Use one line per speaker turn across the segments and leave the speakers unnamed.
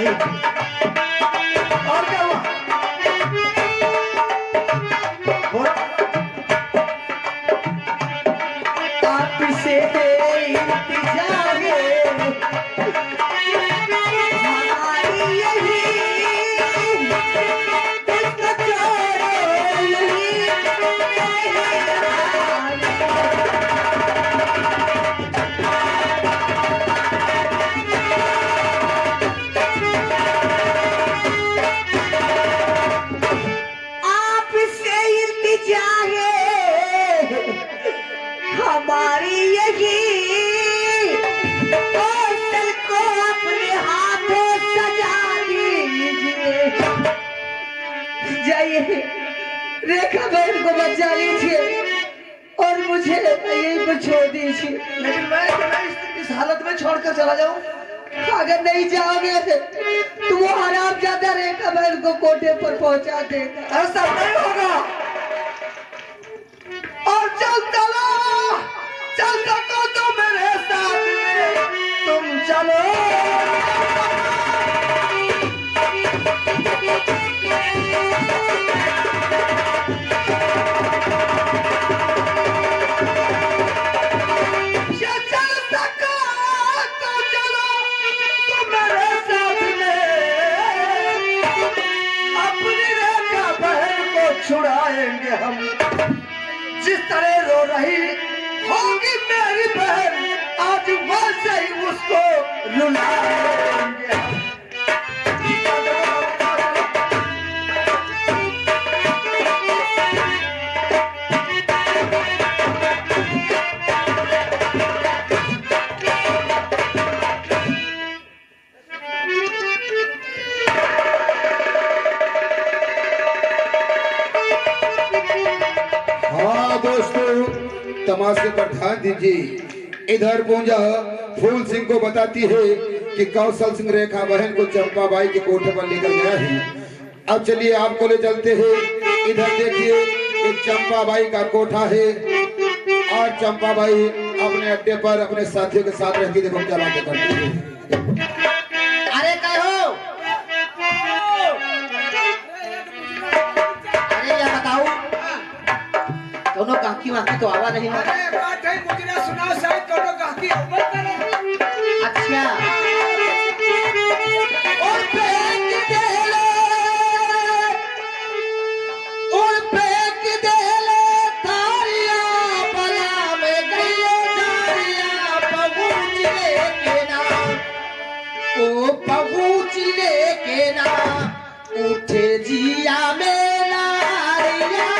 और क्या हुआ?
आपसे इंतजार है हमारी यही इसको छोड़ो यही आपसे इंतजार है हमारी यही कौशल को अपने हाथों सजा दीजिए। जाइए रेखा बहन को बचा लीजिए और मुझे यहीं पर छोड़ दीजिए।
लेकिन मैं इस हालत में छोड़कर चला जाऊं?
अगर नहीं जाओगे तो वो हरामजादा रेखा बहन को कोठे पर पहुंचा देगा।
ऐसा नहीं होगा। और चल सको तो मेरे साथ में तुम चलो। चल सको तो चलो तुम मेरे साथ में। अपनी रेखा बहन को छुड़ाएंगे हम। जिस तरह रो रही होगी मेरी बहन आज वैसे ही उसको रुलाएंगे।
हाँ दोस्तों, तमाशे पर ध्यान दीजिए। इधर पूंजा फूल सिंह को बताती है कि कौशल सिंह रेखा बहन को चंपाबाई के कोठे पर लेकर गया है। अब चलिए आपको ले चलते हैं। इधर देखिए एक चंपाबाई का कोठा है और चंपाबाई अपने अड्डे पर अपने साथियों के साथ रहती। देखो क्या बातें करती है।
अरे कहो अरे या बताओ दोनों काकी वाकी तो आवा नहीं है।
अरे बात है मुझे ना सुना शायद दोनों काकी अव्वल करे।
अच्छा
और फेंक दे ले
तारियां बला में गई तारियां पहुंच ले ना उठे जिया में नारियां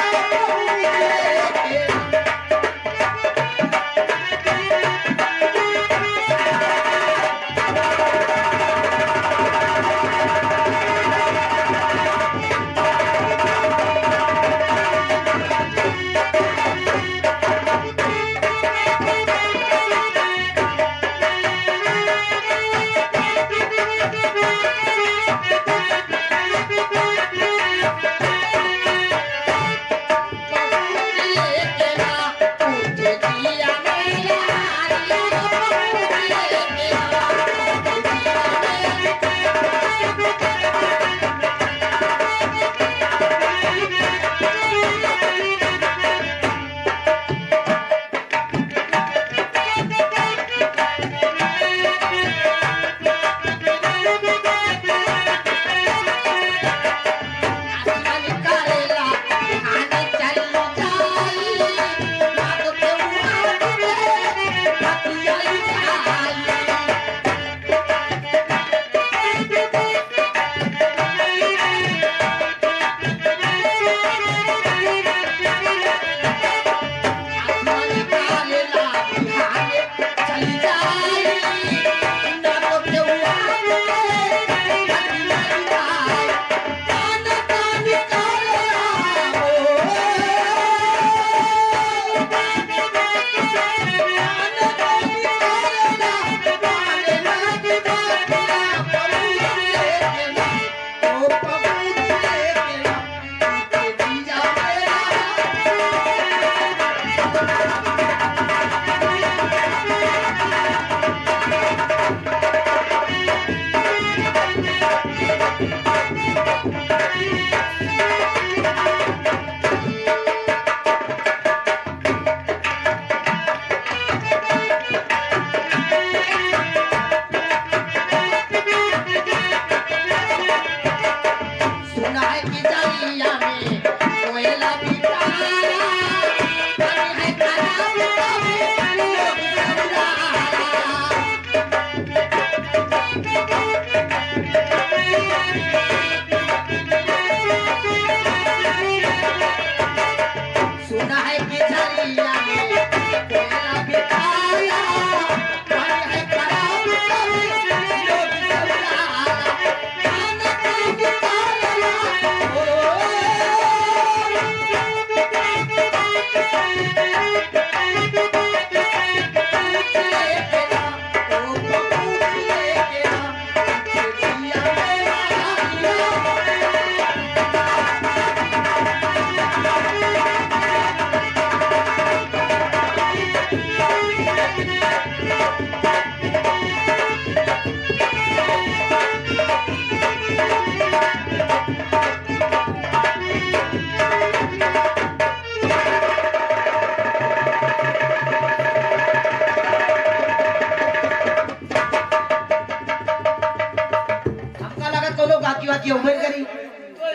गहकी उम्र करी
तो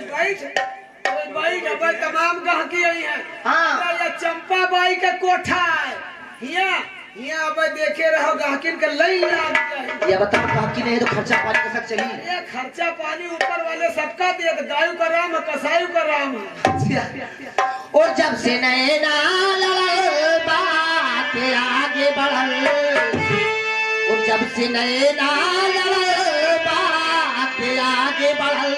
बैठ अब तमाम गहकी आई है।
हाँ।
ये चंपा बाई का कोठा है। हिया अब देखे रहो गहकिन के लाइन लाग गया।
ये बताओ गहकी नहीं है तो खर्चा पानी कैसे चली?
ये खर्चा पानी ऊपर वाले सबका दे, गायों का राम है, कसाईयों का राम है।
और जब से नैना लड़ल बात आगे बढ़ल, और जब से नैना लड़ल बात आगे बढ़ल,